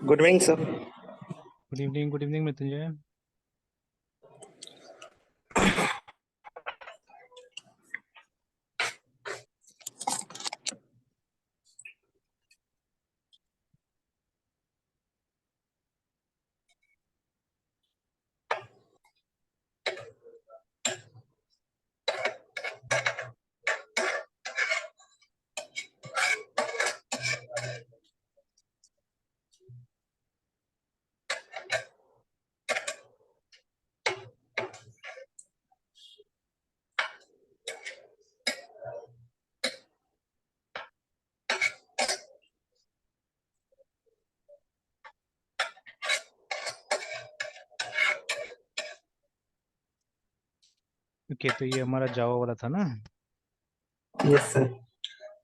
Good evening sir. Good evening Mrityunjay. Okay, तो ये हमारा जावा वाला था ना। Yes sir.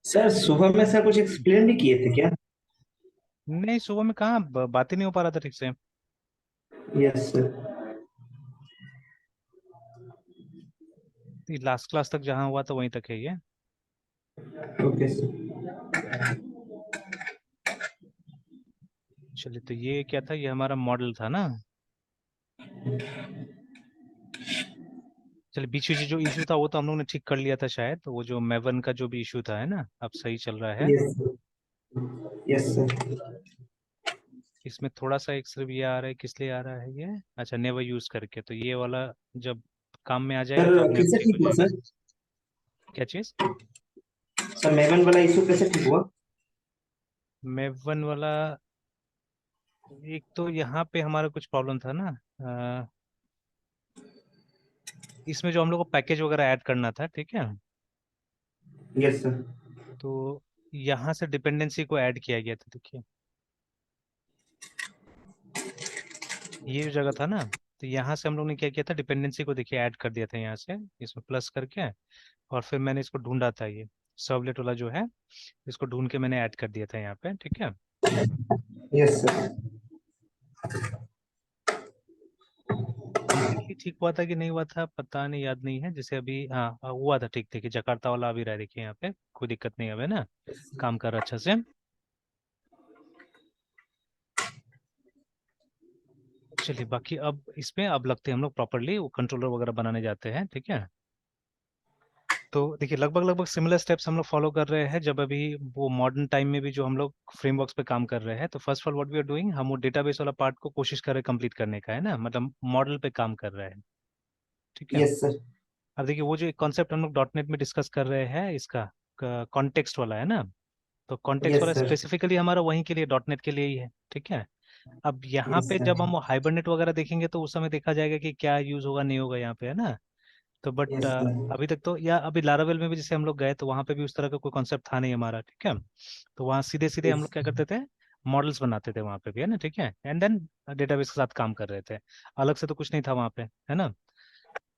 सर सुबह में सर कुछ एक्सप्लेन भी किए थे क्या? नहीं, सुबह में कहाँ बात ही नहीं हो पा रहा था ठीक से। Yes sir. लास्ट क्लास तक जहाँ हुआ था वहीं तक है ये। Okay sir. चलिए, तो ये क्या था, ये हमारा मॉडल था ना। चलिए, बीच बीच जो इशू था वो तो हम लोग ने ठीक कर लिया था शायद, तो वो जो मेवन का जो भी इशू था है ना, अब सही चल रहा है। Yes sir. Yes sir. इसमें थोड़ा सा एक सिर्फ ये आ रहा है, किस लिए आ रहा है ये, अच्छा नेवर यूज करके, तो ये वाला जब काम में आ जाएगा तो सर अपने आप कैसे ठीक हो ठीक हुआ जाएगा। सर? क्या चीज? सर मेवन वाला इशू कैसे ठीक हुआ? मेवन वाला, एक तो यहाँ पे हमारा कुछ प्रॉब्लम था ना। इसमें जो हम लोग को पैकेज वगैरह ऐड करना था, ठीक है। Yes sir. तो यहाँ से डिपेंडेंसी को ऐड किया गया था, देखिए ये जो जगह था ना। तो यहाँ से हम लोग ने क्या किया था, डिपेंडेंसी को देखिए ऐड कर दिया था यहाँ से, इसमें प्लस करके। और फिर मैंने इसको ढूंढा था, ये सर्वलेट वाला जो है, इसको ढूंढ के मैंने ऐड कर दिया था यहाँ पे, ठीक है। Yes sir. कंप्लीटली ठीक हुआ था कि नहीं हुआ था पता नहीं, याद नहीं है। जैसे अभी हाँ हुआ था ठीक, देखिए जकार्ता वाला अभी रहा है, देखिए यहाँ पे कोई दिक्कत नहीं है, अब है ना, काम कर रहा है अच्छा से। चलिए, बाकी अब इसमें अब लगते हैं हम लोग प्रॉपरली वो कंट्रोलर वगैरह बनाने जाते हैं, ठीक है। तो देखिए लगभग लगभग सिमिलर स्टेप्स हम लोग फॉलो कर रहे हैं, जब अभी वो मॉडर्न टाइम में भी जो हम लोग फ्रेमवर्क्स पे काम कर रहे हैं। तो first of all what we are doing, हम वो डेटाबेस वाला पार्ट को कोशिश कर रहे हैं कंप्लीट करने का, है ना, मतलब मॉडल पे काम कर रहे हैं, ठीक है। Yes sir. अब देखिए वो जो एक कॉन्सेप्ट हम लोग डॉट नेट में डिस्कस कर रहे हैं, इसका कॉन्टेक्स्ट वाला है ना। तो कॉन्टेक्स्ट यस वाला सर। स्पेसिफिकली हमारा वहीं के लिए, डॉट नेट के लिए ही है, ठीक है। अब यहाँ यस पे सर। जब हम हाइबरनेट वगैरह देखेंगे तो उस समय देखा जाएगा कि क्या यूज होगा नहीं होगा यहाँ पे, है ना। तो बट यस सर। अभी तक तो, या अभी लारावेल में भी जैसे हम लोग गए तो वहाँ पे भी उस तरह का कोई कॉन्सेप्ट था नहीं हमारा, ठीक है। तो वहाँ सीधे सीधे हम यस। लोग क्या करते थे, मॉडल्स बनाते थे वहाँ पे भी, है ना, ठीक है। एंड देन डेटाबेस के साथ काम कर रहे थे, अलग से तो कुछ नहीं था वहाँ पे, है ना।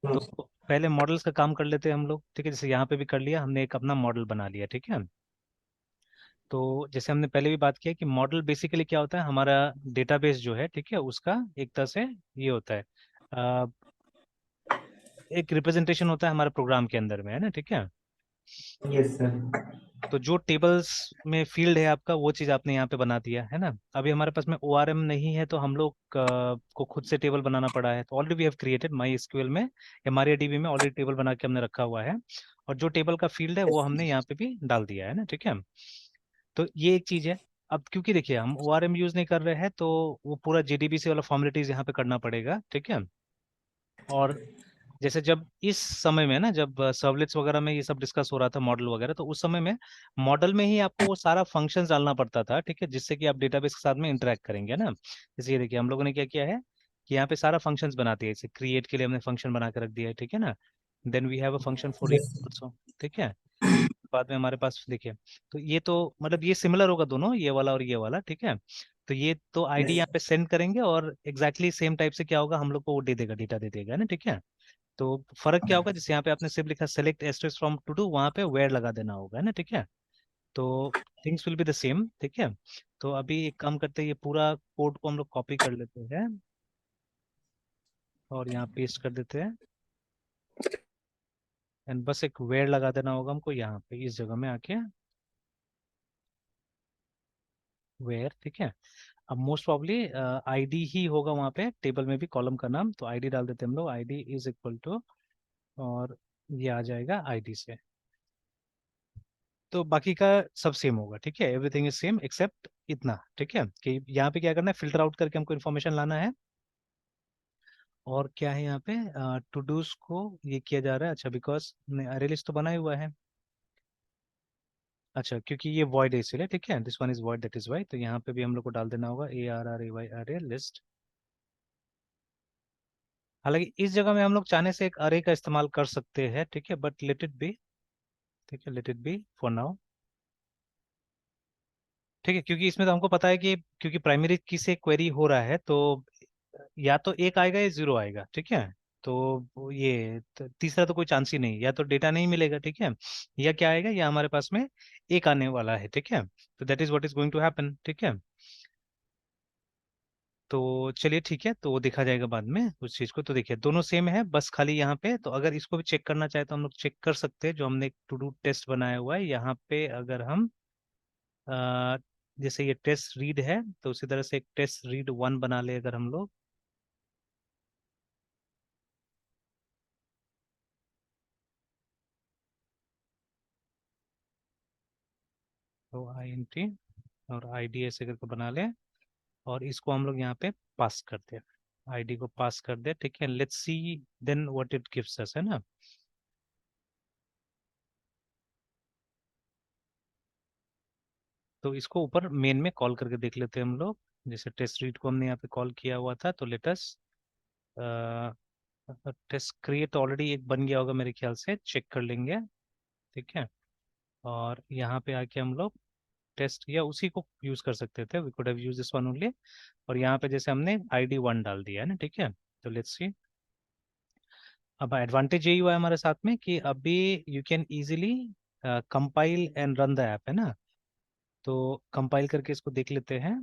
तो पहले मॉडल्स का काम कर लेते हैं हम लोग, ठीक है। जैसे यहाँ पे भी कर लिया हमने, एक अपना मॉडल बना लिया, ठीक है। तो जैसे हमने पहले भी बात किया कि मॉडल बेसिकली क्या होता है, हमारा डेटाबेस जो है, ठीक है, उसका एक तरह से ये होता है, अ, एक रिप्रेजेंटेशन होता है हमारे प्रोग्राम के अंदर में, है ना, ठीक है। Yes sir. तो जो टेबल्स में फील्ड है आपका, वो चीज़ आपने यहाँ पे बना दिया है ना। अभी हमारे पास में ORM नहीं है, तो हम लोग को खुद से टेबल बनाना पड़ा है। तो already we have created MySQL में या MariaDB में ऑलरेडी टेबल बना के हमने रखा हुआ है। और जो टेबल का फील्ड है वो हमने यहाँ पे भी डाल दिया है ना, ठीक है। तो ये एक चीज़ है। अब क्योंकि देखिए हम ORM यूज़ नहीं कर रहे हैं, तो वो पूरा JDBC वाला फॉर्मेलिटीज यहाँ पे करना पड़ेगा, ठीक है। और जैसे जब इस समय में ना, जब सर्वलेट्स वगैरह में ये सब डिस्कस हो रहा था मॉडल वगैरह, तो उस समय में मॉडल में ही आपको वो सारा फंक्शंस डालना पड़ता था, ठीक है, जिससे कि आप डेटाबेस के साथ में इंटरेक्ट करेंगे ना। जैसे ये देखिए हम लोगों ने क्या किया है कि यहाँ पे सारा फंक्शंस बना दिया, जैसे क्रिएट के लिए हमने फंक्शन बना के रख दिया है, ठीक है ना। Then we have a function for read yes. Also, ठीक है। बाद में हमारे पास देखिए, तो ये तो मतलब ये सिमिलर होगा दोनों, ये वाला और ये वाला, ठीक है। तो ये तो आईडी यस। यहाँ पे सेंड करेंगे और एग्जैक्टली सेम टाइप से क्या होगा, हम लोग को वो दे देगा, डेटा दे देगा ना, ठीक है। तो फर्क क्या होगा, जैसे यहाँ पे आपने सिर्फ लिखा select asterisk from to do, वहां पे वेयर लगा देना होगा, है ना, ठीक है। तो things will be the same, ठीक है। तो अभी एक काम करते हैं, ये पूरा कोड को हम लोग कॉपी कर लेते हैं और यहाँ पेस्ट कर देते हैं। एंड बस एक वेयर लगा देना होगा हमको यहाँ पे इस जगह में आके, वेयर, ठीक है। अब मोस्ट प्रॉब्ली आईडी ही होगा वहाँ पे टेबल में भी कॉलम का नाम, तो आईडी डाल देते हैं हम लोग, आईडी इज इक्वल टू, और ये आ जाएगा आईडी से। तो बाकी का सब सेम होगा, ठीक है, एवरीथिंग इज सेम एक्सेप्ट इतना, ठीक है, कि यहाँ पे क्या करना है, फिल्टर आउट करके हमको इन्फॉर्मेशन लाना है। और क्या है यहाँ पे, टू डूज को ये किया जा रहा है, अच्छा बिकॉज अरे लिस्ट तो बना ही हुआ है, अच्छा क्योंकि ये वॉइड है इसलिए, ठीक है, this one is void, that is why, तो यहाँ पे भी हम लोग को डाल देना होगा ARRAY अरे लिस्ट। हालांकि इस जगह में हम लोग चाहने से एक अरे का इस्तेमाल कर सकते हैं, ठीक है, बट लेट इट बी, ठीक है, let it be for now, ठीक है, क्योंकि इसमें तो हमको पता है कि क्योंकि प्राइमरी की से क्वेरी हो रहा है, तो या तो एक आएगा या जीरो आएगा, ठीक है, तो ये तीसरा तो कोई चांस ही नहीं, या तो डेटा नहीं मिलेगा, ठीक है, या क्या आएगा, या हमारे पास में एक आने वाला है, ठीक है, तो that is what is going to happen, ठीक है। तो चलिए ठीक है, तो वो देखा जाएगा बाद में उस चीज को, तो देखिए दोनों सेम है, बस खाली यहाँ पे, तो अगर इसको भी चेक करना चाहे तो हम लोग चेक कर सकते हैं, जो हमने एक टू डू टेस्ट बनाया हुआ है यहाँ पे, अगर हम अ, जैसे ये टेस्ट रीड है, तो उसी तरह से एक टेस्ट रीड 1 बना ले अगर हम लोग, तो INT और ID ऐसे करके बना ले, और इसको हम लोग यहाँ पे पास कर दे, आईडी को पास कर दे, ठीक है, let's see then what it gives us, है ना। तो इसको ऊपर मेन में कॉल करके देख लेते हैं हम लोग, जैसे टेस्ट रीड को हमने यहाँ पे कॉल किया हुआ था, तो लेटस टेस्ट क्रिएट ऑलरेडी एक बन गया होगा मेरे ख्याल से, चेक कर लेंगे, ठीक है, और यहाँ पे आके हम लोग टेस्ट या उसी को यूज कर सकते थे, we could have use this one only, और यहाँ पे जैसे हमने ID 1 डाल दिया है ना, ठीक है, तो लेट्स सी। अब एडवांटेज यही हुआ है हमारे साथ में कि अभी you can easily compile and run the app, है ना, तो कंपाइल करके इसको देख लेते हैं।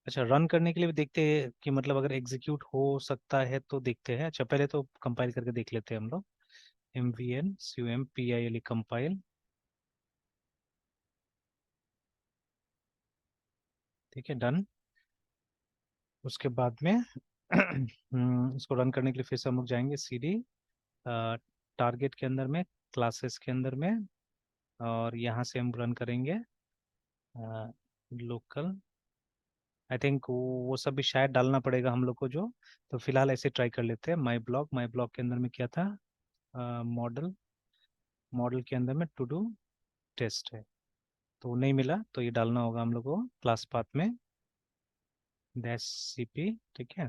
अच्छा रन करने के लिए भी देखते हैं कि मतलब अगर एग्जीक्यूट हो सकता है तो देखते हैं, अच्छा पहले तो कंपाइल करके देख लेते हैं हम लोग, MVN CUMPILE कंपाइल, ठीक है, डन। उसके बाद में इसको रन करने के लिए फिर से हम लोग जाएंगे CD टारगेट के अंदर में, क्लासेस के अंदर में, और यहाँ से हम रन करेंगे लोकल, आई थिंक वो सब भी शायद डालना पड़ेगा हम लोग को, जो तो फिलहाल ऐसे ट्राई कर लेते हैं, माई ब्लॉग के अंदर में क्या था, मॉडल, मॉडल के अंदर में टू डू टेस्ट है, तो नहीं मिला, तो ये डालना होगा हम लोग को क्लास पाथ में -CP, ठीक है,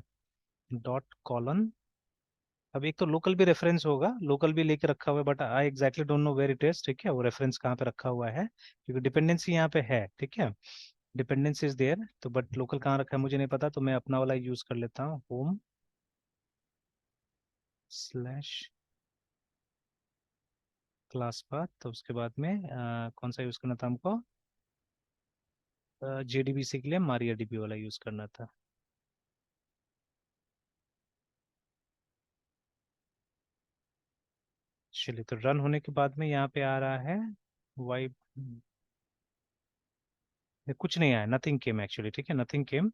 डॉट कॉलन। अब एक तो लोकल भी रेफरेंस होगा, लोकल भी लेके रखा हुआ है, but I exactly don't know where it is, ठीक है, वो रेफरेंस कहाँ पे रखा हुआ है, क्योंकि डिपेंडेंसी यहाँ पे है, ठीक है, डिपेंडेंसी इज देयर, तो बट लोकल कहाँ रखा है मुझे नहीं पता, तो मैं अपना वाला यूज कर लेता हूँ, होम स्लैश क्लास पाथ, तो उसके बाद में कौन सा यूज करना था हमको, JDBC के लिए MariaDB वाला यूज करना था। चलिए, तो रन होने के बाद में यहाँ पे आ रहा है वाई, कुछ नहीं आया, नथिंग केम एक्चुअली, ठीक है, नथिंग केम,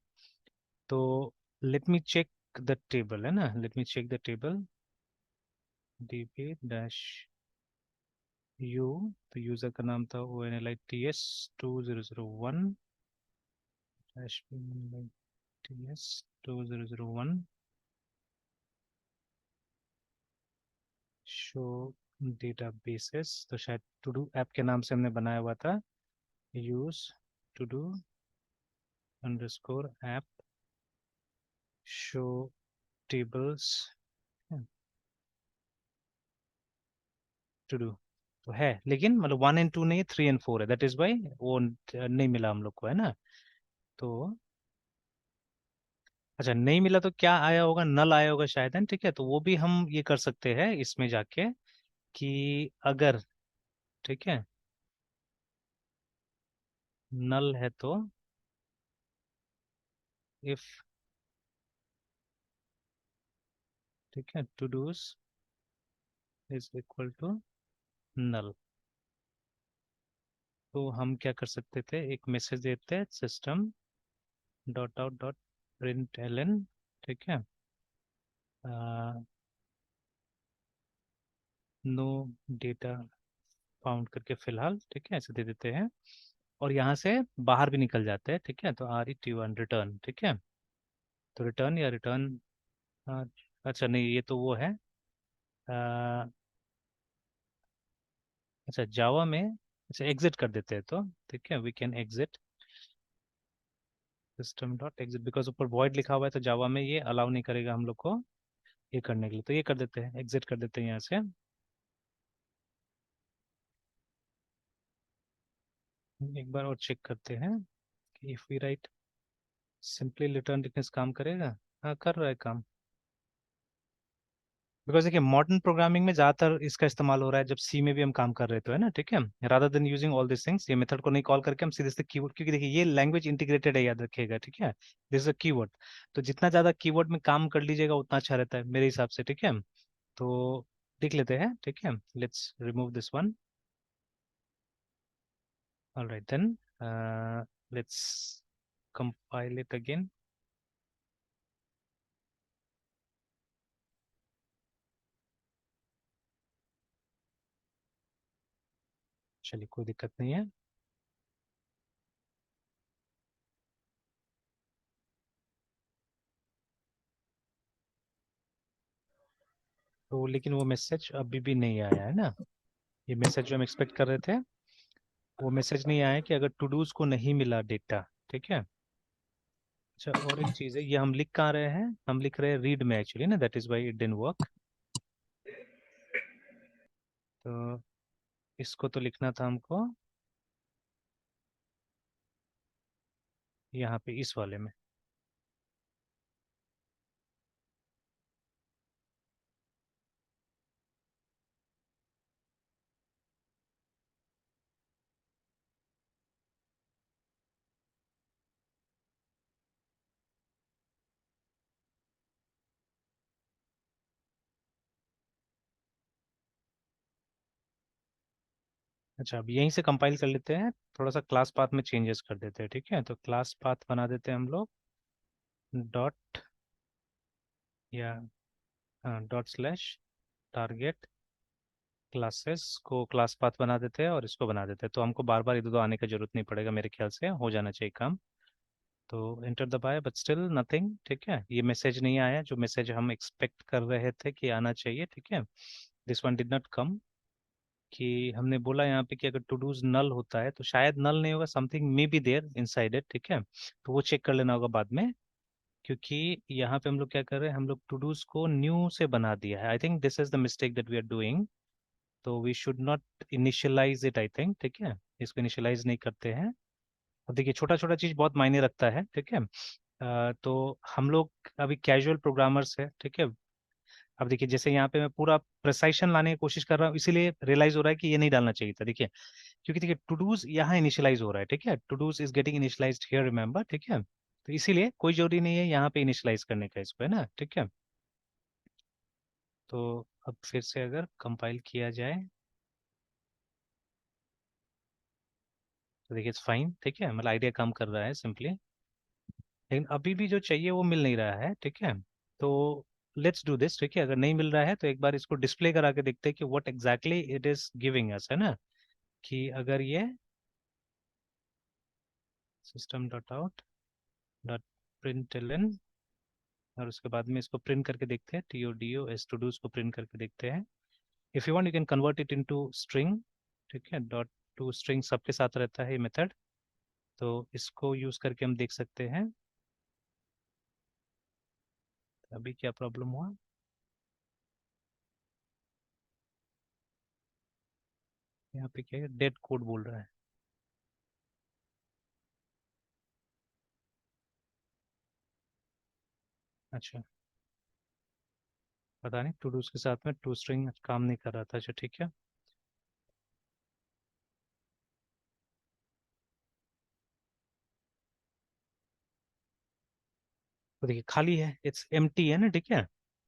तो let me check the table, है ना, let me check the table, DB-U, तो यूजर का नाम था ONLITS 2001 -TS 2001 शो डेटाबेसेस, तो शायद टू डू ऐप के नाम से हमने बनाया हुआ था, use to do _app show tables to do, तो है, लेकिन मतलब 1 और 2 नहीं है, 3 और 4 है, दैट इज वाई वो नहीं मिला हम लोग को, है ना, तो अच्छा नहीं मिला, तो क्या आया होगा, नल आया होगा शायद, है, ठीक है, तो वो भी हम ये कर सकते हैं इसमें जाके, कि अगर, ठीक है, नल है तो इफ, ठीक है, to dos is equal to null, तो हम क्या कर सकते थे, एक मैसेज देते हैं system dot out dot print ln, ठीक है, नो डेटा फाउंड करके फिलहाल, ठीक है, ऐसे दे देते हैं। और यहाँ से बाहर भी निकल जाते हैं, ठीक है, तो RET1 रिटर्न, ठीक है, तो रिटर्न या रिटर्न, अच्छा नहीं, ये तो वो है, अ, अच्छा जावा में, अच्छा एग्जिट कर देते हैं तो, ठीक है, we can exit system dot exit, because ऊपर वॉइड लिखा हुआ है तो जावा में ये अलाउ नहीं करेगा हम लोग को ये करने के लिए, तो ये कर देते हैं, एग्जिट कर देते हैं यहाँ से। एक बार और चेक करते हैं कि if we write simply return लिखने से काम करेगा। हाँ कर रहा है काम, बिकॉज देखिए मॉडर्न प्रोग्रामिंग में ज़्यादातर इसका इस्तेमाल हो रहा है, जब सी में भी हम काम कर रहे थे, है ना, ठीक है, rather than using all this things, ये मेथड को नहीं कॉल करके हम सीधे से कीवर्ड, क्योंकि देखिए ये लैंग्वेज इंटीग्रेटेड है, याद रखिएगा, ठीक है, दिस इज अ कीवर्ड, तो जितना ज़्यादा कीवर्ड में काम कर लीजिएगा उतना अच्छा रहता है मेरे हिसाब से, ठीक है, तो देख लेते हैं, ठीक है, let's remove this one, alright then, let's compile it again. चलिए कोई दिक्कत नहीं है। तो लेकिन वो मैसेज अभी भी नहीं आया है ना, ये मैसेज जो हम एक्सपेक्ट कर रहे थे वो मैसेज नहीं आया कि अगर टू डूज को नहीं मिला डेटा, ठीक है। अच्छा और एक चीज़ है, ये हम लिख कहाँ रहे हैं, हम लिख रहे हैं रीड में एक्चुअली ना, that is why it didn't work, तो इसको तो लिखना था हमको यहाँ पे इस वाले में। अच्छा अब यहीं से कंपाइल कर लेते हैं, थोड़ा सा क्लास पाथ में चेंजेस कर देते हैं, ठीक है, तो क्लास पाथ बना देते हैं हम लोग डॉट या डॉट स्लैश टारगेट क्लासेस को क्लास पाथ बना देते हैं और इसको बना देते हैं, तो हमको बार बार इधर उधर आने की जरूरत नहीं पड़ेगा, मेरे ख्याल से हो जाना चाहिए काम। तो एंटर दबाया बट स्टिल नथिंग, ठीक है, ये मैसेज नहीं आया जो मैसेज हम एक्सपेक्ट कर रहे थे कि आना चाहिए, ठीक है, this one did not come, कि हमने बोला यहाँ पे कि अगर टू डूज नल होता है तो शायद नल नहीं होगा, something may be there inside it, ठीक है, तो वो चेक कर लेना होगा बाद में, क्योंकि यहाँ पे हम लोग क्या कर रहे हैं, हम लोग टू डूज को न्यू से बना दिया है, I think this is the mistake that we are doing, तो we should not initialize it, I think, ठीक है, इसको इनिशियलाइज नहीं करते हैं। अब देखिए छोटा छोटा चीज बहुत मायने रखता है, ठीक है, तो हम लोग अभी कैजुअल प्रोग्रामर्स है, ठीक है, अब देखिए जैसे यहाँ पे मैं पूरा प्रिसाइशन लाने की कोशिश कर रहा हूँ, इसीलिए रियलाइज हो रहा है कि ये नहीं डालना चाहिए था, देखिए, क्योंकि देखिए टू डूज यहाँ इनिशियलाइज हो रहा है, ठीक है, to dos is getting initialized here, remember, ठीक है, तो इसीलिए कोई जरूरी नहीं है यहाँ पे इनिशियलाइज करने का इसको, है ना, ठीक है, तो अब फिर से अगर कंपाइल किया जाए तो देखिए इट्स फाइन, ठीक है, मतलब आइडिया काम कर रहा है सिंपली, लेकिन अभी भी जो चाहिए वो मिल नहीं रहा है, ठीक है, तो लेट्स डू दिस, ठीक है, अगर नहीं मिल रहा है तो एक बार इसको डिस्प्ले करा के देखते हैं कि what exactly it is giving us, है ना, कि अगर ये system dot out dot println, और उसके बाद में इसको प्रिंट करके देखते हैं, TODOS टू डूज को प्रिंट करके देखते हैं, if you want you can convert it into string, ठीक है, डॉट टू स्ट्रिंग सबके साथ रहता है ये मेथड, तो इसको यूज करके हम देख सकते हैं अभी क्या प्रॉब्लम हुआ। यहाँ पे क्या है, डेड कोड बोल रहा है, अच्छा पता नहीं, टू डूज के साथ में टू स्ट्रिंग काम नहीं कर रहा था, अच्छा ठीक है, तो देखिए खाली है, इट्स एम्प्टी है ना, ठीक है,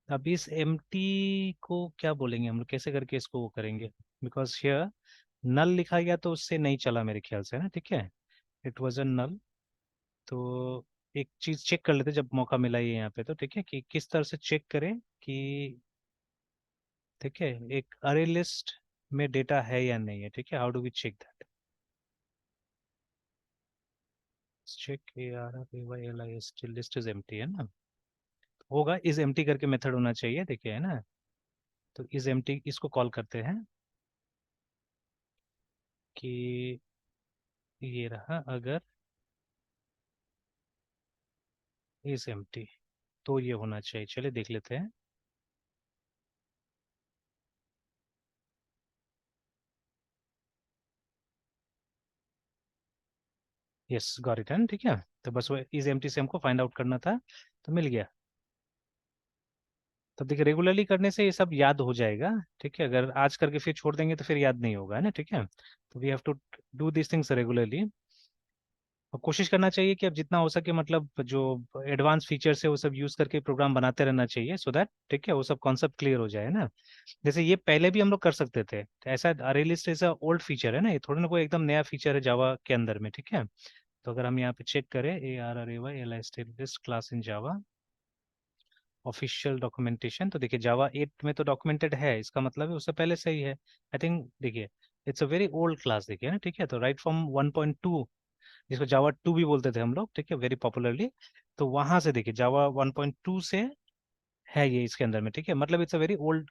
अब इस एम्प्टी को क्या बोलेंगे हम लोग, कैसे करके इसको वो करेंगे, बिकॉज हियर नल लिखा गया तो उससे नहीं चला मेरे ख्याल से ना, ठीक है, इट वाज अ नल, तो एक चीज चेक कर लेते हैं जब मौका मिला ये यहाँ पे, तो ठीक है कि किस तरह से चेक करें कि ठीक है एक अरे लिस्ट में डेटा है या नहीं है, ठीक है। How do we check that? Check ARRAYLIST list is empty है ना, होगा इज एम्प्टी करके मेथड होना चाहिए, देखिए है ना। तो इज एम्प्टी इसको कॉल करते हैं कि ये रहा, अगर इज एम्प्टी तो ये होना चाहिए। चलिए देख लेते हैं। यस गॉट इट, है ठीक है। तो बस वो इज एम्प्टी से हमको फाइंड आउट करना था, तो मिल गया। तो देखिए रेगुलरली करने से ये सब याद हो जाएगा, ठीक है। अगर आज करके फिर छोड़ देंगे तो फिर याद नहीं होगा, है ना, ठीक है। तो we have to do this things regularly. और कोशिश करना चाहिए कि अब जितना हो सके मतलब जो एडवांस फीचर्स है वो सब यूज करके प्रोग्राम बनाते रहना चाहिए, सो दैट ठीक है वो सब कॉन्सेप्ट क्लियर हो जाए ना। जैसे ये पहले भी हम लोग कर सकते थे, तो ऐसा अरे लिस्ट ऐसा ओल्ड फीचर है ना, ये थोड़ा ना कोई एकदम नया फीचर है जावा के अंदर में, ठीक है। तो अगर हम यहाँ पे चेक करें ARRAYLIST list class in Java official documentation, तो देखिए जावा 8 में तो डॉक्यूमेंटेड है, इसका मतलब है उससे पहले से ही है। आई थिंक देखिए it's a very old class, देखिए ना, ठीक है। तो राइट फ्रॉम 1.2, जिसको जावा 2 भी बोलते थे हम लोग, ठीक है, वेरी पॉपुलरली। तो वहां से देखिए जावा 1.2 से है ये इसके अंदर में, ठीक है। मतलब it's a very old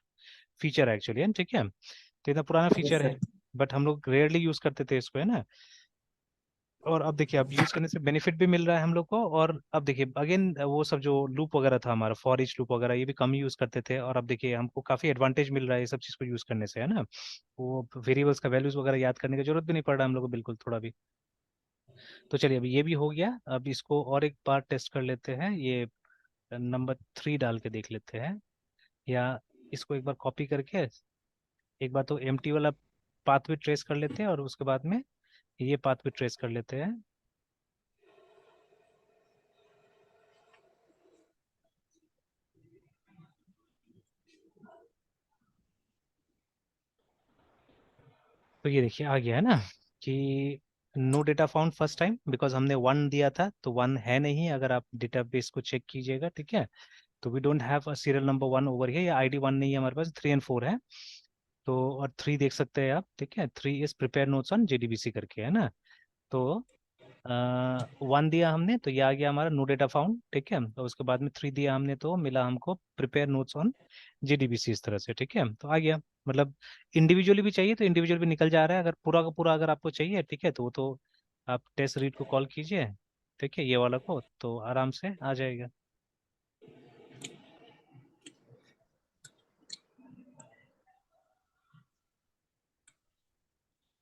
feature actually, है ठीक है। तो इतना पुराना यस फीचर है, सर। बट हम लोग रेयरली यूज करते थे इसको, है ना। और अब देखिए अब यूज करने से बेनिफिट भी मिल रहा है हम लोग को। और अब देखिए अगेन वो सब जो लूप वगैरह था हमारा, फॉर ईच लूप वगैरह, ये भी कम यूज करते थे। और अब देखिए हमको काफी एडवांटेज मिल रहा है ये सब चीज को यूज करने से, है ना। वो वेरिएबल्स का वैल्यूज वगैरह याद करने की जरूरत भी नहीं पड़ रहा है हम लोग को, बिल्कुल थोड़ा भी। तो चलिए अभी ये भी हो गया, अब इसको और एक बार टेस्ट कर लेते हैं। ये नंबर 3 डाल के देख लेते हैं, या इसको एक बार कॉपी करके एक बार तो एम्प्टी वाला पाथ भी ट्रेस कर लेते हैं, और उसके बाद में ये पाथ भी ट्रेस कर लेते हैं। तो ये देखिए आ गया है ना कि no data found first time, because हमने 1 दिया था, तो 1 है नहीं। अगर आप डेटाबेस को चेक कीजिएगा, ठीक है, तो we don't have a serial number 1 over here, या ID 1 नहीं है हमारे पास, 3 एंड 4 है। तो और 3 देख सकते हैं आप, ठीक है, 3 is prepare notes on JDBC करके, है ना। तो 1 दिया हमने तो ये आ गया हमारा नो डेटा फाउंड, ठीक है। तो उसके बाद में 3 दिया हमने तो मिला हमको प्रिपेयर नोट्स ऑन JDBC, इस तरह से, ठीक है। तो आ गया, मतलब इंडिविजुअली भी चाहिए तो इंडिविजुअल भी निकल जा रहा है, अगर पूरा का पूरा अगर आपको चाहिए, ठीक है, तो वो तो आप टेस्ट रीड को कॉल कीजिए, ठीक है, ये वाला को, तो आराम से आ जाएगा।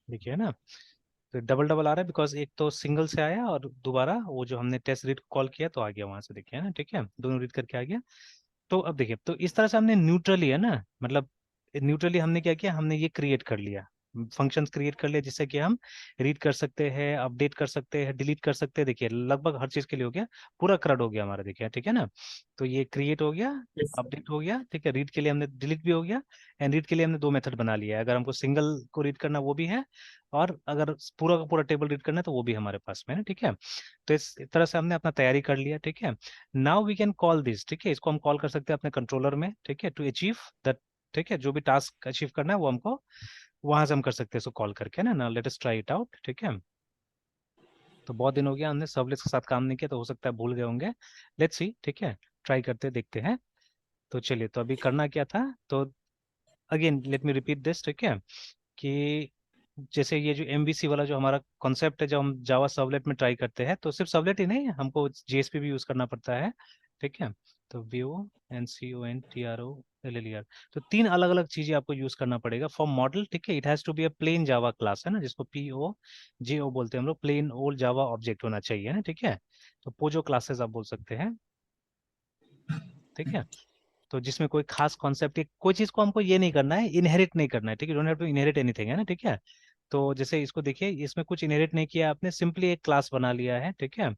देखिए ना, तो डबल डबल आ रहा है, बिकॉज एक तो सिंगल से आया और दोबारा वो जो हमने टेस्ट रीड कॉल किया तो आ गया वहां से, देखिए ना, ठीक है, दोनों रीड करके आ गया। तो अब देखिए तो इस तरह से हमने न्यूट्रली, है ना, मतलब न्यूट्रली हमने क्या किया, हमने ये क्रिएट कर लिया, फंक्शंस क्रिएट कर लिया, जिससे कि हम रीड कर सकते हैं, अपडेट कर सकते हैं, डिलीट कर सकते हैं। देखिए लगभग हर चीज के लिए हो गया, पूरा क्रड हो गया हमारा, देखिए ठीक है ना। तो ये क्रिएट हो गया, यस सर। अपडेट हो गया, ठीक है, रीड के लिए हमने, डिलीट भी हो गया, एंड रीड के लिए हमने 2 मेथड बना लिया है। अगर हमको सिंगल को रीड करना वो भी है, और अगर पूरा का पूरा टेबल रीड करना है तो वो भी हमारे पास में है ना, ठीक है। तो इस तरह से हमने अपना तैयारी कर लिया, ठीक है। Now we can call this, ठीक है, इसको हम कॉल कर सकते हैं अपने कंट्रोलर में, ठीक है, टू अचीव दैट, ठीक है, जो भी टास्क अचीव करना है वो हमको वहां से हम कर सकते हैं इसको कॉल करके ना। Late us try it out, ठीक है। तो बहुत दिन हो गया हमने सर्वलेट्स के साथ काम नहीं किया, तो हो सकता है भूल गए होंगे। लेट्स सी, ठीक है, ट्राई करते देखते हैं। तो चलिए, तो अभी करना क्या था, तो again let me repeat this, ठीक है, कि जैसे ये जो MVC वाला जो हमारा कॉन्सेप्ट है, जब हम जावा सर्वलेट में ट्राई करते हैं, तो सिर्फ सर्वलेट ही नहीं, हमको JSP भी यूज करना पड़ता है, ठीक है। तो VONCONTROLLER, तो 3 अलग अलग चीजें आपको यूज करना पड़ेगा फॉर मॉडल, ठीक है। It has to be a plain Java class, है ना, जिसको POJO बोलते हैं हम लोग, प्लेन ओल्ड जावा ऑब्जेक्ट होना चाहिए ना, ठीक है। तो पोजो क्लासेस आप बोल सकते हैं, ठीक है। तो जिसमें कोई खास कॉन्सेप्ट, कोई चीज को हमको ये नहीं करना है, इनहेरिट नहीं करना है, ठीक है, don't have to inherit anything, है ना, ठीक है। तो जैसे इसको देखिए, इसमें कुछ इनहेरिट नहीं किया आपने, सिंपली एक क्लास बना लिया है, ठीक है,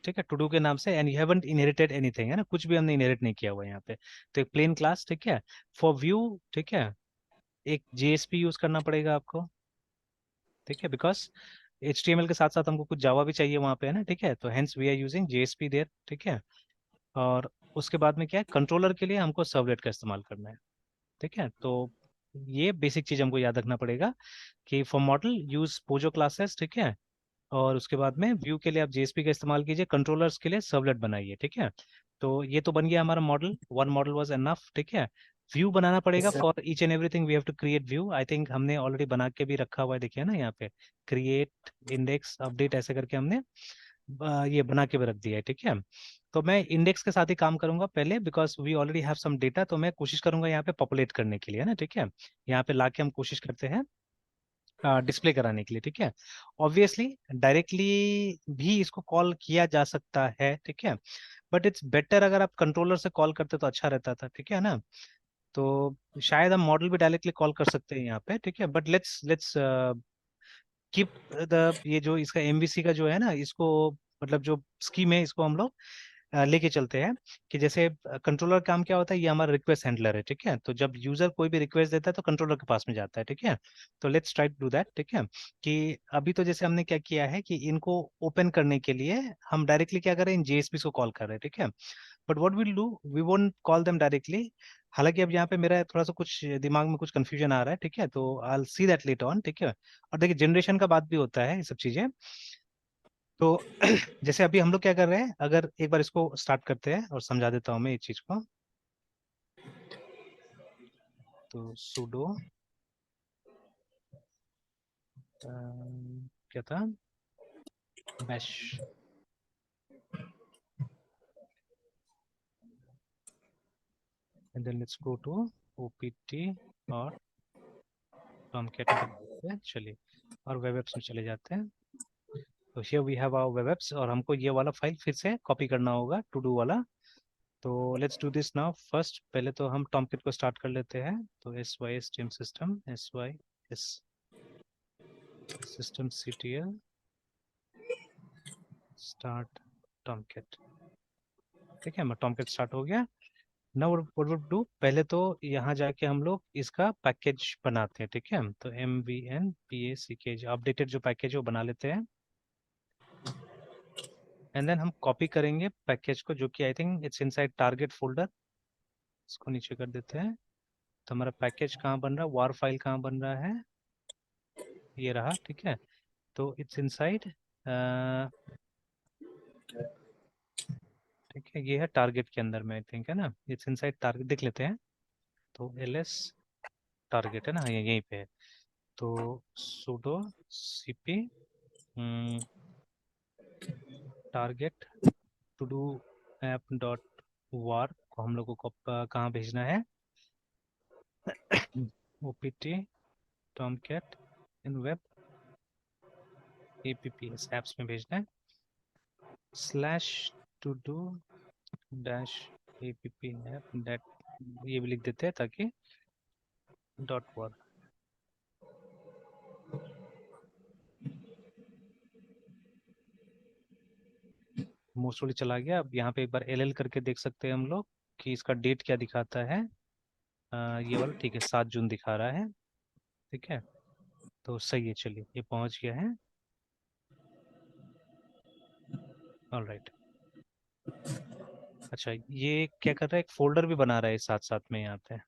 ठीक है, टू डू के नाम से, and you haven't inherited anything, है ना, कुछ भी हमने इनहेरिट नहीं किया हुआ है यहाँ पे। तो एक प्लेन क्लास, ठीक है, फॉर व्यू, ठीक है, एक JSP यूज करना पड़ेगा आपको, ठीक है, बिकॉज HTML के साथ साथ हमको कुछ जावा भी चाहिए वहाँ पे, है ना, ठीक है, तो hence we are using JSP there, ठीक है। और उसके बाद में क्या है, कंट्रोलर के लिए हमको सर्वलेट का इस्तेमाल करना है, ठीक है। तो ये बेसिक चीज हमको याद रखना पड़ेगा कि for model use Pozzo classes, ठीक है। और उसके बाद में व्यू के लिए आप JSP का इस्तेमाल कीजिए, कंट्रोलर्स के लिए सर्वलेट बनाइए, ठीक है। तो ये तो बन गया हमारा model, one model was enough, ठीक है। व्यू बनाना पड़ेगा yes sir. For each and everything, we have to create view. I think हमने ऑलरेडी बना के भी रखा हुआ है, देखिए ना यहाँ पे, क्रिएट, इंडेक्स, अपडेट, ऐसे करके हमने ये बना के भी रख दिया है, ठीक है। तो मैं इंडेक्स के साथ ही काम करूंगा पहले, because we already have some data, तो मैं कोशिश करूंगा यहाँ पे पॉपुलेट करने के लिए, है ना, ठीक है। यहाँ पे लाके हम कोशिश करते हैं डिस्प्ले कराने के लिए, ठीक है। ऑब्वियसली डायरेक्टली भी इसको कॉल किया जा सकता है, ठीक है, बट इट्स बेटर अगर आप कंट्रोलर से कॉल करते तो अच्छा रहता था, ठीक है ना। तो शायद हम मॉडल भी डायरेक्टली कॉल कर सकते हैं यहाँ पे, ठीक है, but let's let's keep the, ये जो इसका MVC का जो है ना, इसको मतलब जो स्कीम है, इसको हम लोग लेके चलते हैं कि जैसे कंट्रोलर काम क्या होता है, ये हमारा रिक्वेस्ट हैंडलर है, ठीक है। तो जब यूजर कोई भी रिक्वेस्ट देता है तो कंट्रोलर के पास में जाता है, ठीक है। तो let's try to do that, ठीक है। कि अभी तो जैसे हमने क्या किया है कि इनको ओपन करने के लिए हम डायरेक्टली क्या कर रहे हैं, इन JSP को कॉल कर रहे हैं, ठीक है। But what will do, we won't call them directly. हालांकि अब यहाँ पे मेरा थोड़ा सा कुछ दिमाग में कुछ कंफ्यूजन आ रहा है, ठीक है, तो I will see that later on, ठीक है। और देखिए जनरेशन का बात भी होता है, ये सब चीजें। तो जैसे अभी हम लोग क्या कर रहे हैं, अगर एक बार इसको स्टार्ट करते हैं और समझा देता हूँ मैं इस चीज को। तो sudo क्या था, bash, and then let's go to opt और tomcat पे देखते हैं, चलिए, और वेब एप्स में चले जाते हैं। तो here we have our web apps, और हमको ये वाला फाइल फिर से कॉपी करना होगा, टू डू वाला। तो let's do this now. First पहले तो हम टॉमकिट को स्टार्ट कर लेते हैं। तो sys system sys system ctl start Tomcat, ठीक है, टॉमकिट स्टार्ट हो गया। नाउ व्हाट वुड डू, पहले तो यहाँ जाके हम लोग इसका पैकेज बनाते हैं, ठीक है। तो mvn अपडेटेड जो पैकेज है वो बना लेते हैं, एंड देन हम कॉपी करेंगे पैकेज को, जो कि I think it's inside target folder. इसको नीचे कर देते हैं। तो हमारा पैकेज कहाँ बन रहा है, वार फाइल कहाँ बन रहा है, ये रहा, ठीक है। तो इट्स इनसाइड, ठीक है, ये है टारगेट के अंदर में, आई थिंक, है ना, इट्स इनसाइड टारगेट, देख लेते हैं। तो ls टारगेट है ना, हाँ, यहीं पे है। तो sudo cp target to do app dot war को हम लोग को कहाँ भेजना है, opt tomcat in web apps apps में भेजना है, slash to do dash app app that, ये भी लिख देते हैं ताकि डॉट वार। मोस्टली चला गया। अब यहाँ पे एक बार ll करके देख सकते हैं हम लोग कि इसका डेट क्या दिखाता है। ये वाला ठीक है, 7 जून दिखा रहा है, ठीक है। तो सही है, चलिए ये पहुंच गया है, ऑलराइट। अच्छा, ये क्या कर रहा है, एक फोल्डर भी बना रहा है साथ साथ में यहाँ पे।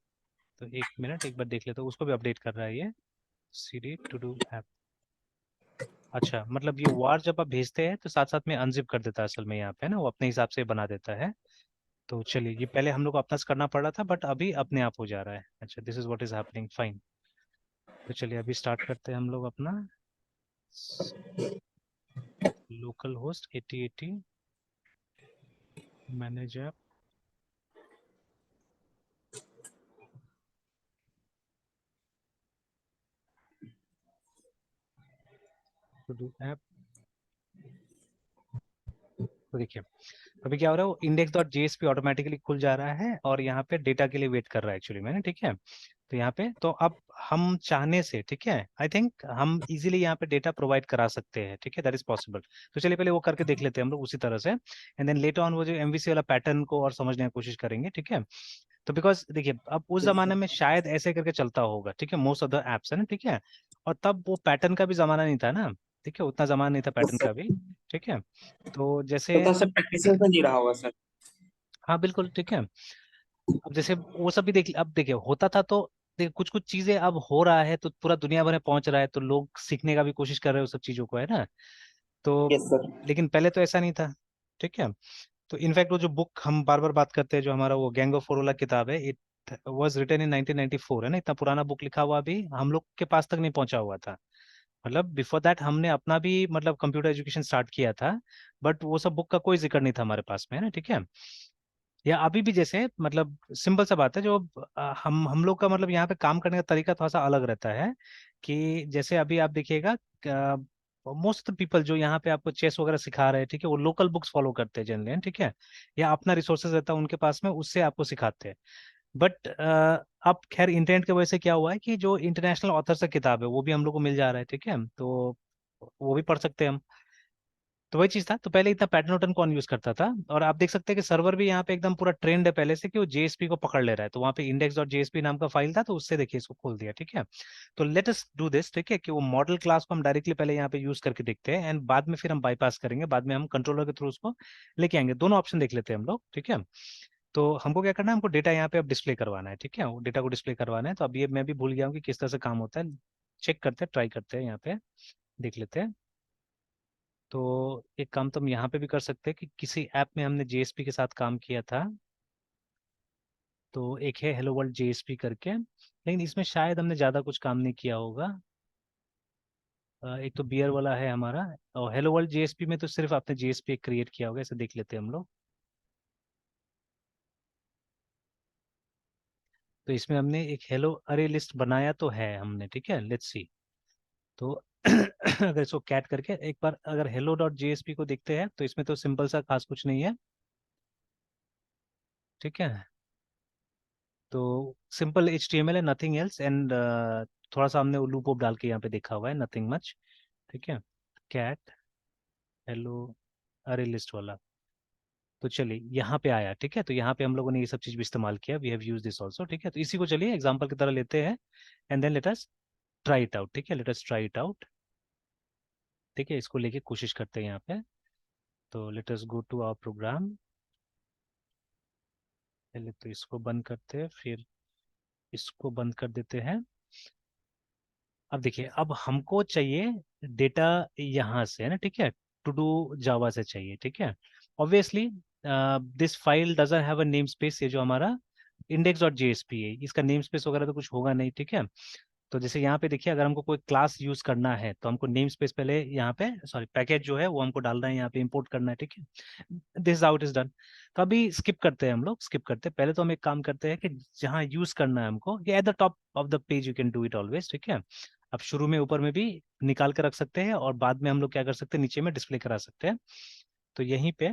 तो एक मिनट, एक बार देख लेते हैं, उसको भी अपडेट कर रहा है ये, cd to do app। अच्छा, मतलब ये वार जब आप भेजते हैं तो साथ साथ में अनजिप कर देता है असल में, यहाँ पे ना वो अपने हिसाब से बना देता है। तो चलिए, ये पहले हम लोग को अपना से करना पड़ रहा था, बट अभी अपने आप हो जा रहा है। अच्छा, this is what is happening, fine. तो चलिए अभी स्टार्ट करते हैं हम लोग अपना local host 8080 manage app to do app. तो देखिए अभी क्या हो रहा है, वो index.jsp ऑटोमेटिकली खुल जा रहा है और यहाँ पे डेटा के लिए वेट कर रहा है एक्चुअली मैंने, ठीक है। तो यहाँ पे तो अब हम चाहने से, ठीक है, आई थिंक हम इजीली यहाँ पे डेटा प्रोवाइड करा सकते हैं, ठीक है, दैट इज पॉसिबल। तो चलिए पहले वो करके देख लेते हैं हम लोग उसी तरह से, एंड देन लेटर ऑन वो जो MVC वाला पैटर्न को और समझने की कोशिश करेंगे, ठीक है। तो बिकॉज देखिए अब उस जमाने में शायद ऐसे करके चलता होगा, ठीक है, मोस्ट ऑफ द एप्स है ना, ठीक है। और तब वो पैटर्न का भी जमाना नहीं था ना, ठीक है, उतना जमाना नहीं था यस पैटर्न का सर। भी। ठीक है, तो तो जैसे, तो सर प्रैक्टिस में नहीं रहा होगा सर। हाँ बिल्कुल ठीक है। अब जैसे वो सब भी देख, अब देखिए होता था तो देखिए कुछ कुछ चीजें अब हो रहा है तो पूरा दुनिया भर में पहुंच रहा है, तो लोग सीखने का भी कोशिश कर रहे हैं उस सब चीजों को, है ना। तो यस सर। लेकिन पहले तो ऐसा नहीं था। ठीक है, तो इनफैक्ट वो जो बुक हम बार बार बात करते हैं, जो हमारा वो गैंग ऑफ फोर वाला किताब है, इट वाज रिटन इन 1994, है ना, इतना पुराना बुक लिखा हुआ भी हम लोग के पास तक नहीं पहुंचा हुआ था। मतलब बिफोर दैट हमने अपना भी मतलब कंप्यूटर एजुकेशन स्टार्ट किया था, बट वो सब बुक का कोई जिक्र नहीं था हमारे पास में, है ना। ठीक है, या अभी भी जैसे मतलब सिंपल सा बात है, जो हम लोग का मतलब यहाँ पे काम करने का तरीका थोड़ा सा अलग रहता है। कि जैसे अभी आप देखिएगा, मोस्ट ऑफ द पीपल जो यहाँ पे आपको चेस वगैरह सिखा रहे हैं, ठीक है, वो लोकल बुक्स फॉलो करते हैं जनरली, ठीक है, या अपना रिसोर्सेज रहता है उनके पास में, उससे आपको सिखाते हैं। बट अब खैर इंटरनेट की वजह से क्या हुआ है कि जो इंटरनेशनल ऑथर से किताब है वो भी हम लोग को मिल जा रहा है, ठीक है, तो वो भी पढ़ सकते हैं हम। तो वही चीज था, तो पहले इतना पैटर्न वैटर्न कौन यूज करता था, और आप देख सकते हैं कि सर्वर भी यहाँ पे एकदम पूरा ट्रेंड है पहले से कि वो जेएसपी को पकड़ ले रहा है, तो वहाँ पे इंडेक्स डॉट जेएसपी नाम का फाइल था, तो उससे देखिए इसको खोल दिया। ठीक है, तो लेट अस डू दिस, ठीक है, कि वो मॉडल क्लास को हम डायरेक्टली पहले यहाँ पे यूज करके देखते हैं, एंड बाद में फिर हम बाईपास करेंगे, बाद में हम कंट्रोलर के थ्रू उसको लेके आएंगे। दोनों ऑप्शन देख लेते हैं हम लोग। ठीक है, तो हमको क्या करना है, हमको डेटा यहाँ पे अब डिस्प्ले करवाना है। ठीक है, वो डेटा को डिस्प्ले करवाना है, तो अब ये मैं भी भूल गया हूँ कि किस तरह से काम होता है। चेक करते हैं, ट्राई करते हैं, यहाँ पे देख लेते हैं। तो एक काम तो हम यहाँ पे भी कर सकते हैं कि किसी ऐप में हमने जेएसपी के साथ काम किया था, तो एक है हेलो वर्ल्ड जेएसपी करके, लेकिन इसमें शायद हमने ज़्यादा कुछ काम नहीं किया होगा। एक तो बियर वाला है हमारा, और हेलो वर्ल्ड जेएसपी में तो सिर्फ आपने जेएसपी क्रिएट किया होगा, ऐसे देख लेते हैं हम लोग। तो इसमें हमने एक हेलो अरे लिस्ट बनाया तो है हमने, ठीक है, लेट्स सी। तो अगर इसको कैट करके एक बार अगर हेलो डॉट जेएसपी को देखते हैं, तो इसमें तो सिंपल सा खास कुछ नहीं है। ठीक है, तो simple H T M L है, नथिंग एल्स, एंड थोड़ा सा हमने लूप वूप डाल के यहाँ पे देखा हुआ है, नथिंग मच। ठीक है, कैट हेलो अरे लिस्ट वाला, तो चलिए यहाँ पे आया। ठीक है, तो यहाँ पे हम लोगों ने ये सब चीज भी इस्तेमाल किया, we have use this also. ठीक है, तो इसी को चलिए एग्जाम्पल की तरह लेते हैं, and then let us try it out. ठीक है, let us try it out. ठीक है, इसको लेके कोशिश करते हैं यहाँ पे। तो let us go to our program. पहले तो इसको बंद करते हैं, फिर इसको बंद कर देते हैं। अब देखिए, अब हमको चाहिए डेटा यहाँ से, है ना। ठीक है, टू डू जावा से चाहिए। ठीक है, obviously this file doesn't have a name space, ये जो हमारा इंडेक्स डॉट जेएसपी है, इसका नेम स्पेस वगैरह तो कुछ होगा नहीं। ठीक है, तो जैसे यहाँ पे देखिए, अगर हमको कोई क्लास यूज करना है तो हमको नेम स्पेस पहले यहाँ पे, सॉरी पैकेज जो है वो हमको डालना है, यहाँ पे इंपोर्ट करना है। ठीक है, दिस आउट इज डन। तो अभी स्किप करते हैं हम लोग, स्किप करते हैं। पहले तो हम एक काम करते हैं कि जहाँ यूज करना है हमको, ये at the top of the page you can do it always. ठीक है, अब शुरू में ऊपर में भी निकाल कर रख सकते हैं, और बाद में हम लोग क्या कर सकते हैं, नीचे में डिस्प्ले करा सकते हैं। तो यहीं पे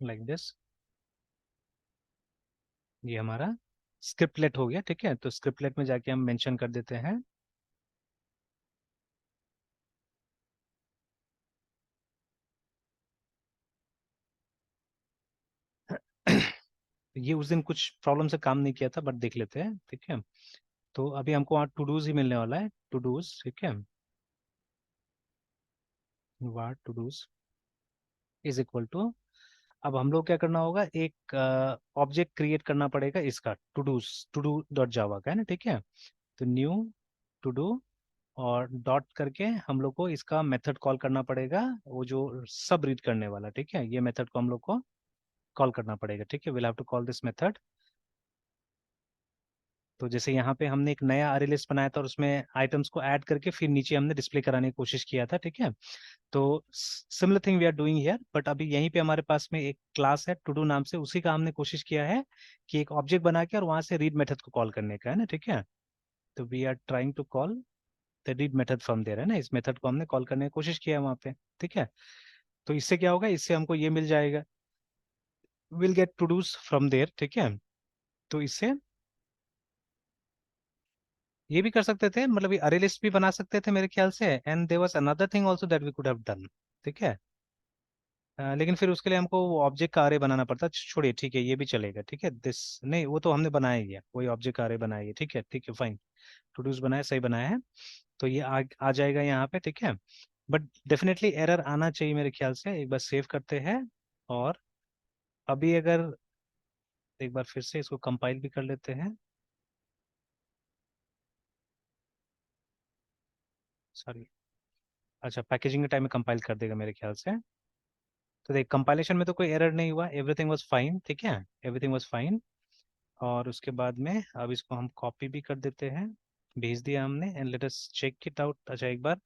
लाइक दिस, ये हमारा स्क्रिप्टलेट हो गया। ठीक है, तो स्क्रिप्टलेट में जाके हम मेंशन कर देते हैं। ये उस दिन कुछ प्रॉब्लम से काम नहीं किया था, बट देख लेते हैं। ठीक है, तो अभी हमको वहाँ टू डूज ही मिलने वाला है, टू डूज। ठीक है, what to dos is equal to, अब हम लोग क्या करना होगा, एक ऑब्जेक्ट क्रिएट करना पड़ेगा इसका, todos, to do dot Java का, है ना। ठीक है, तो न्यू टू डू, और डॉट करके हम लोग को इसका मेथड कॉल करना पड़ेगा, वो जो सब रीड करने वाला। ठीक है, ये मेथड को हम लोग को कॉल करना पड़ेगा। ठीक है, will have to call this method. तो जैसे यहाँ पे हमने एक नया अरे लिस्ट बनाया था, और उसमें आइटम्स को ऐड करके फिर नीचे हमने डिस्प्ले कराने की कोशिश किया था। ठीक है, तो similar thing we are doing here, but अभी यहीं पे हमारे पास में एक क्लास है टू डू नाम से, उसी का हमने कोशिश किया है कि एक ऑब्जेक्ट बना के और वहां से रीड मेथड को कॉल करने का, है ना। ठीक है, तो we are trying to call the read method from there, है ना, इस मेथड को हमने कॉल करने की कोशिश किया है वहां पे। ठीक है, तो इससे क्या होगा, इससे हमको ये मिल जाएगा, will get todos from there. ठीक है, तो इससे ये भी कर सकते थे, मतलब ये अरे लिस्ट भी बना सकते थे मेरे ख्याल से, and there was another thing also that we could have done. ठीक है, लेकिन फिर उसके लिए हमको वो ऑब्जेक्ट का अरे बनाना पड़ता, छोड़िए, ठीक है, ये भी चलेगा। ठीक है, दिस नहीं, वो तो हमने बनाया ही है, वही ऑब्जेक्ट का अरे बनाया है। ठीक है, ठीक है, फाइन, टू डूज बनाया, सही बनाया है। तो ये आ जाएगा यहाँ पे, ठीक है। बट डेफिनेटली एरर आना चाहिए मेरे ख्याल से। एक बार सेव करते हैं, और अभी अगर एक बार फिर से इसको कंपाइल भी कर लेते हैं। सॉरी, अच्छा, पैकेजिंग के टाइम में कंपाइल कर देगा मेरे ख्याल से। तो देख, कंपाइलेशन में तो कोई एरर नहीं हुआ, एवरीथिंग वाज फाइन, ठीक है, एवरीथिंग वाज फाइन। और उसके बाद में अब इसको हम कॉपी भी कर देते हैं, भेज दिया हमने, and let us check it out. अच्छा, एक बार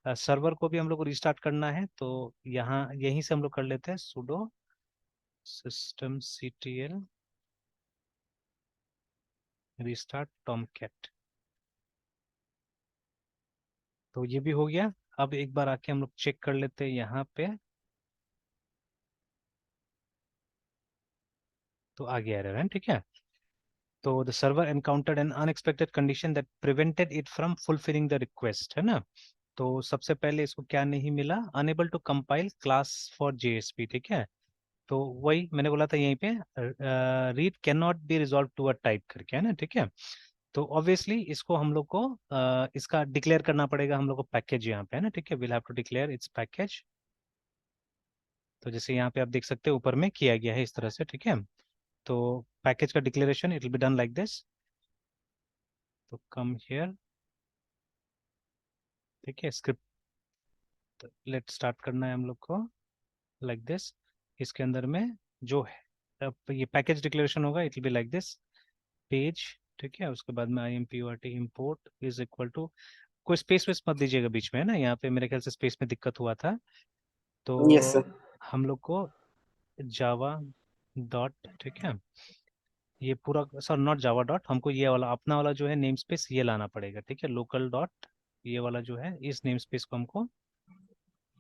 सर्वर को भी हम लोग को रिस्टार्ट करना है, तो यहाँ यहीं से हम लोग कर लेते हैं sudo systemctl restart tomcat। तो ये भी हो गया। अब एक बार आके हम लोग चेक कर लेते हैं यहाँ पे। तो आ गया एरर है, ठीक है। तो the server encountered an unexpected condition that prevented it from fulfilling the request, है ना। तो सबसे पहले इसको क्या नहीं मिला, unable to compile class for JSP, ठीक है। तो वही मैंने बोला था यहीं पे, read can not be resolve to a type करके, है ना, ठीक है। तो ऑब्वियसली इसको हम लोग को इसका डिक्लेयर करना पड़ेगा हम लोग को पैकेज यहाँ पे, है ना, ठीक है। Will have to declare its package. तो जैसे यहाँ पे आप देख सकते हैं ऊपर में किया गया है इस तरह से, ठीक है। तो पैकेज का declaration it will be done like this. तो कम हियर, ठीक है, स्क्रिप्ट लेट स्टार्ट करना है हम लोग को लाइक दिस। इसके अंदर में जो है, अब ये पैकेज डिक्लेरेशन होगा, it will be like this page, ठीक है। उसके बाद में I M P O R T import is equal to, कोई स्पेस वेस मत दीजिएगा बीच में, है ना, यहाँ पे मेरे ख्याल से स्पेस में दिक्कत हुआ था। तो यस सर। हम लोग को जावा डॉट, ठीक है, ये पूरा, सॉरी नॉट जावा डॉट, हमको ये वाला अपना वाला जो है नेम स्पेस ये लाना पड़ेगा, ठीक है, लोकल डॉट, ये वाला जो है इस नेम स्पेस को हमको,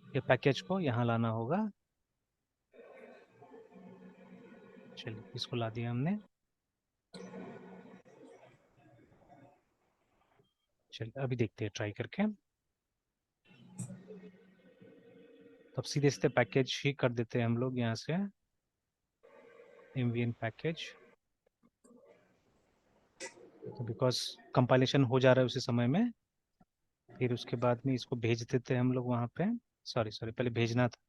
ये पैकेज को यहाँ लाना होगा। चलिए इसको ला दिया हमने। चलिए अभी देखते हैं ट्राई करके। तब सीधे सीधे पैकेज ही कर देते हैं हम लोग यहाँ से, mvn पैकेज। तो बिकॉज कंपाइलेशन हो जा रहा है उसी समय में, फिर उसके बाद में इसको भेज देते हैं हम लोग वहाँ पे। सॉरी सॉरी, पहले भेजना था,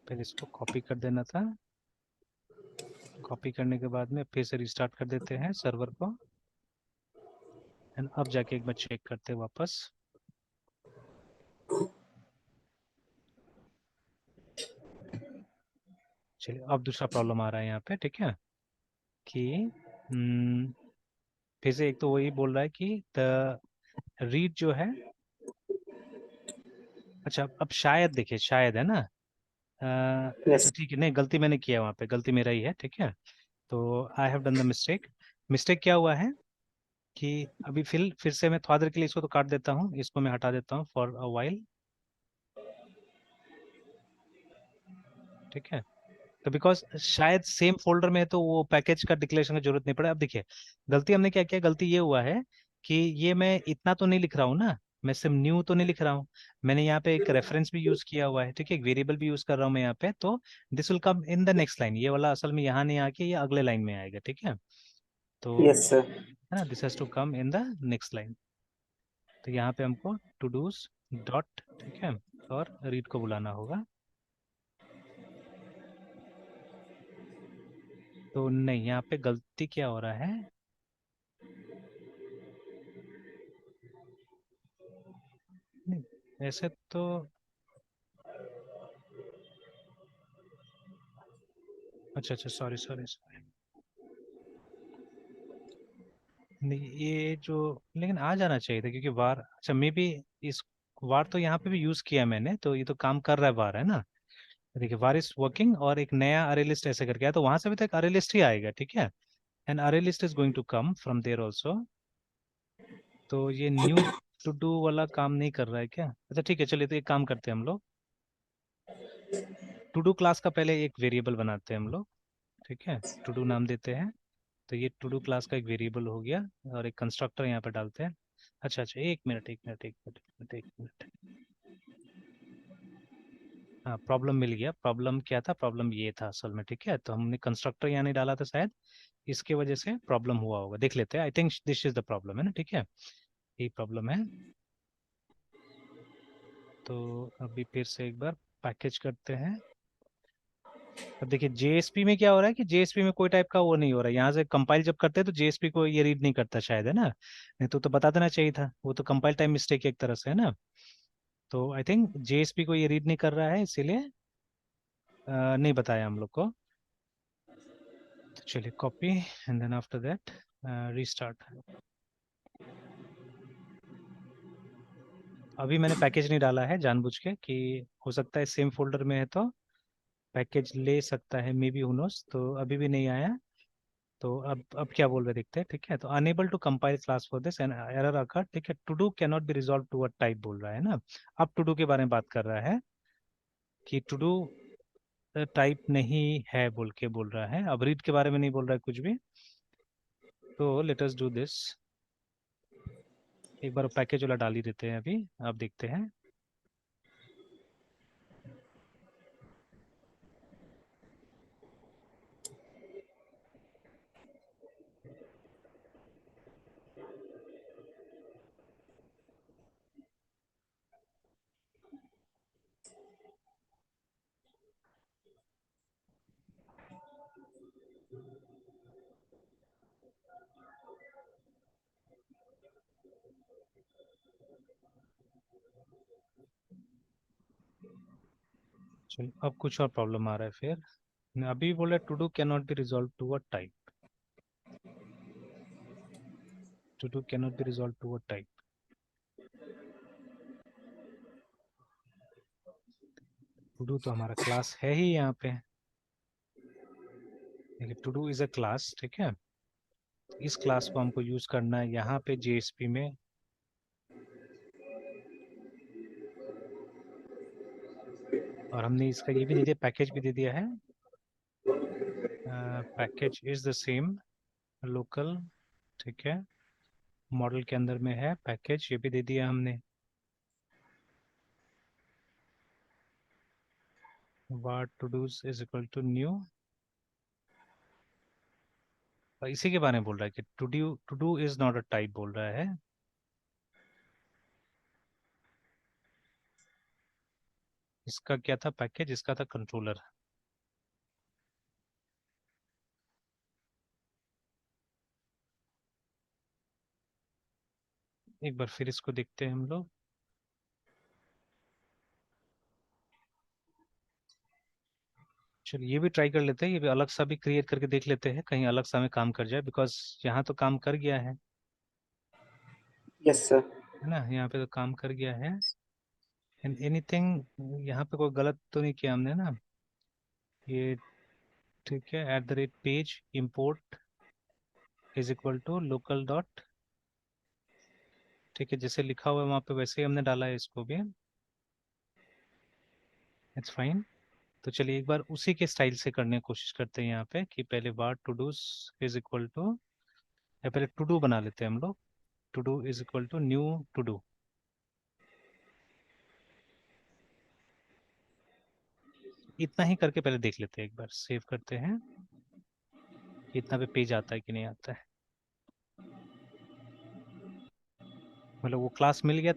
पहले इसको कॉपी कर देना था। कॉपी करने के बाद में फिर से रिस्टार्ट कर देते हैं सर्वर को, एंड अब जाके एक बार चेक करते हैं वापस। चलिए अब दूसरा प्रॉब्लम आ रहा है यहाँ पे, ठीक है, कि फिर से एक तो वही बोल रहा है कि द रीड जो है, अच्छा अब शायद देखिए, शायद, है ना, अच्छा यस। ठीक है, नहीं गलती मैंने किया, वहाँ पे गलती मेरा ही है, ठीक है। तो I have done the mistake. Mistake क्या हुआ है कि अभी फिर से मैं थोड़ा देर के लिए इसको तो काट देता हूँ, इसको मैं हटा देता हूँ फॉर अ वाइल, ठीक है। तो बिकॉज शायद सेम फोल्डर में है तो वो पैकेज का डिक्लेरेशन की जरूरत नहीं पड़े। अब देखिए गलती हमने क्या किया, गलती ये हुआ है कि ये मैं इतना तो नहीं लिख रहा हूँ ना, मैं सिर्फ न्यू तो नहीं लिख रहा हूँ, मैंने यहाँ पे एक रेफरेंस भी यूज किया हुआ है, ठीक है, एक वेरिएबल भी यूज कर रहा हूँ मैं यहाँ पे। तो this will come in the next line, ये वाला असल में यहाँ नहीं आके ये अगले लाइन में आएगा, ठीक है। तो यस सर। है ना, this has to come in the next line. तो यहाँ पे हमको टू डूज डॉट, ठीक है, और रीड को बुलाना होगा। तो नहीं, यहाँ पे गलती क्या हो रहा है, नहीं ऐसे तो, अच्छा अच्छा, सॉरी सॉरी सॉरी, नहीं ये जो, लेकिन आ जाना चाहिए था क्योंकि वार, अच्छा मे बी इस वार तो यहाँ पे भी यूज किया मैंने, तो ये तो काम कर रहा है वार, है ना। देखिए वार इज वर्किंग, और एक नया अरे लिस्ट ऐसे करके आया, तो वहां से भी तो एक अरे लिस्ट ही आएगा, ठीक है, and array list is going to come from there also. तो ये न्यू टू डू वाला काम नहीं कर रहा है क्या, अच्छा ठीक है, चलिए तो एक काम करते हैं हम लोग, टू डू क्लास का पहले एक वेरिएबल बनाते हैं हम लोग, ठीक है, टू डू नाम देते हैं। तो ये टू डू क्लास का एक वेरिएबल हो गया, और एक कंस्ट्रक्टर यहाँ पे डालते हैं। अच्छा अच्छा, एक मिनट एक मिनट एक मिनट एक मिनट एक मिनट, हाँ प्रॉब्लम मिल गया। प्रॉब्लम क्या था, प्रॉब्लम ये था असल में, ठीक है, तो हमने कंस्ट्रक्टर यहाँ नहीं डाला था शायद, इसके वजह से प्रॉब्लम हुआ होगा, देख लेते हैं। आई think this is the problem, है ना, ठीक है। यही प्रॉब्लम है। तो अभी फिर से एक बार पैकेज करते हैं। अब देखिए जेएसपी में क्या हो रहा है कि जेएसपी में कोई टाइप का वो नहीं हो रहा है, यहाँ से कंपाइल जब करते हैं तो जेएसपी को ये रीड नहीं करता शायद, है ना? नहीं तो बता देना चाहिए था, वो तो कंपाइल टाइम मिस्टेक है एक तरह से, है ना? तो आई थिंक जेएसपी को ये रीड नहीं कर रहा है, इसीलिए नहीं बताया हम लोग को। तो चलिए copy and then after that restart. अभी मैंने पैकेज नहीं डाला है जानबूझ के, कि हो सकता है सेम फोल्डर में है तो पैकेज ले सकता है, मे बी हु नोस। तो अभी भी नहीं आया। तो अब क्या बोल रहे देखते हैं, ठीक है? तो unable to compile class for this and error occur, ठीक है? To do can not be resolve to a type बोल रहा है ना। अब टू डू के बारे में बात कर रहा है कि टू डू टाइप नहीं है बोल के बोल रहा है, अब रीड के बारे में नहीं बोल रहा है कुछ भी। तो लेट अस डू दिस। एक बार पैकेज वाला डाल ही देते हैं अभी, आप देखते हैं। चलिए अब कुछ और प्रॉब्लम आ रहा है फिर। अभी बोल रहा है to do can not be resolve to a type, to do can not be resolve to a type. To do तो हमारा क्लास है ही यहाँ पे, देखिए to do is a class, ठीक है? इस क्लास को हमको यूज करना है यहाँ पे जेएसपी में। और हमने इसका ये भी दे दिया, पैकेज भी दे दिया है। Package is the same local, ठीक है? मॉडल के अंदर में है पैकेज, ये भी दे दिया हमने। var to do's is equal to new. और इसी के बारे में बोल रहा है कि to do is not a type बोल रहा है। इसका क्या था पैकेज? इसका था कंट्रोलर। एक बार फिर इसको देखते हैं हम लोग। चलिए ये भी ट्राई कर लेते हैं, ये भी अलग सा भी क्रिएट करके देख लेते हैं, कहीं अलग सा में काम कर जाए, बिकॉज यहाँ तो काम कर गया यस सर। है ना? यहाँ पे तो काम कर गया है। एंड एनीथिंग यहाँ पे कोई गलत तो नहीं किया हमने ना? ये ठीक है, at the rate page import is equal to local dot, ठीक है? जैसे लिखा हुआ है वहाँ पे वैसे ही हमने डाला है इसको भी, इट्स फाइन। तो चलिए एक बार उसी के स्टाइल से करने की कोशिश करते हैं यहाँ पे, कि पहले var to do is equal to, या पहले टू डू बना लेते हैं हम लोग। To do is equal to new to do. इतना ही करके पहले देख लेते हैं, एक बार सेव करते हैं कि इतना पे पेज आता है कि नहीं आता है। मतलब वो क्लास मिल गया